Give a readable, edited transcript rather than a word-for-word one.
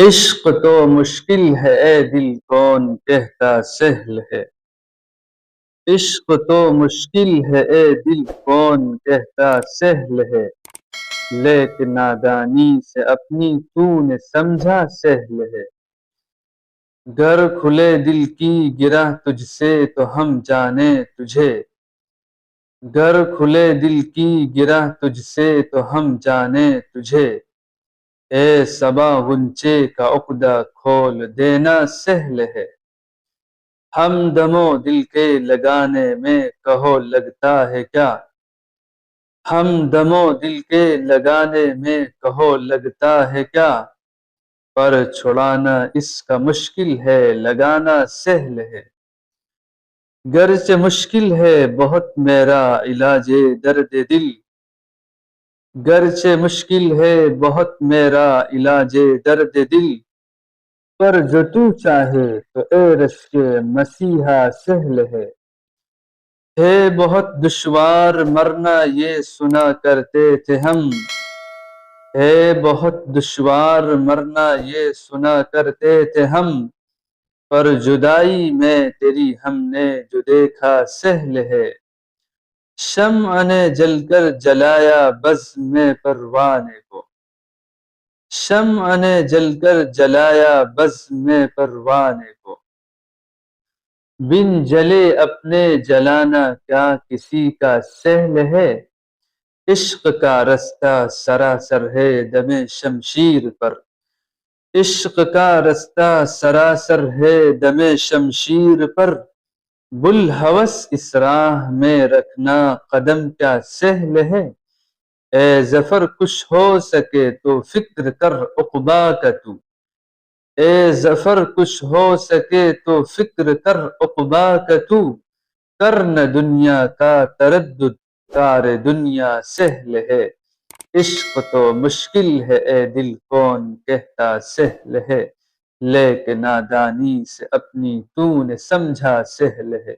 عشق تو مشکل ہے اے دل کون کہتا سہل ہے۔ عشق تو مشکل ہے اے دل کون کہتا سہل ہے، لیکن نادانی سے اپنی تو نے سمجھا سہل ہے۔ گر کھلے دل کی گرہ تجھ سے تو ہم جانے تجھے، گر کھلے دل کی گرہ تجھ سے تو ہم جانے تجھے، اے صبا غنچے کا عقدہ کھول دینا سہل ہے۔ ہم دم و دل کے لگانے میں کہو لگتا ہے کیا، ہم دم و دل کے لگانے میں کہو لگتا ہے کیا، پر چھڑانا اس کا مشکل ہے لگانا سہل ہے۔ گرچہ مشکل ہے بہت میرا علاج درد دل، گرچہ مشکل ہے بہت میرا علاج درد دل، پر جو تو چاہے تو اے رشک مسیحا سہل ہے۔ بہت دشوار مرنا یہ سنا کرتے تھے ہم، ہے بہت دشوار مرنا یہ سنا کرتے تھے ہم، پر جدائی میں تیری ہم نے جو دیکھا سہل ہے۔ شمع نے جل کر جلایا بزم میں پروانے کو، شمع نے جل کر جلایا بزم میں پروانے کو، بن جلے اپنے جلانا کیا کسی کا سہل ہے۔ عشق کا رستہ سراسر ہے دم شمشیر پر، عشق کا رستہ سراسر ہے دم شمشیر پر، بوالہوس اس راہ میں رکھنا قدم کیا سہل ہے۔ اے ظفر کش ہو سکے تو فکر کر عقبیٰ کا تو، اے ظفر کش ہو سکے تو فکر کر عقبیٰ کا تو، کرنا دنیا کا تردد کار دنیا سہل ہے۔ عشق تو مشکل ہے اے دل کون کہتا سہل ہے، لیکن نادانی سے اپنی تو نے سمجھا سہل ہے۔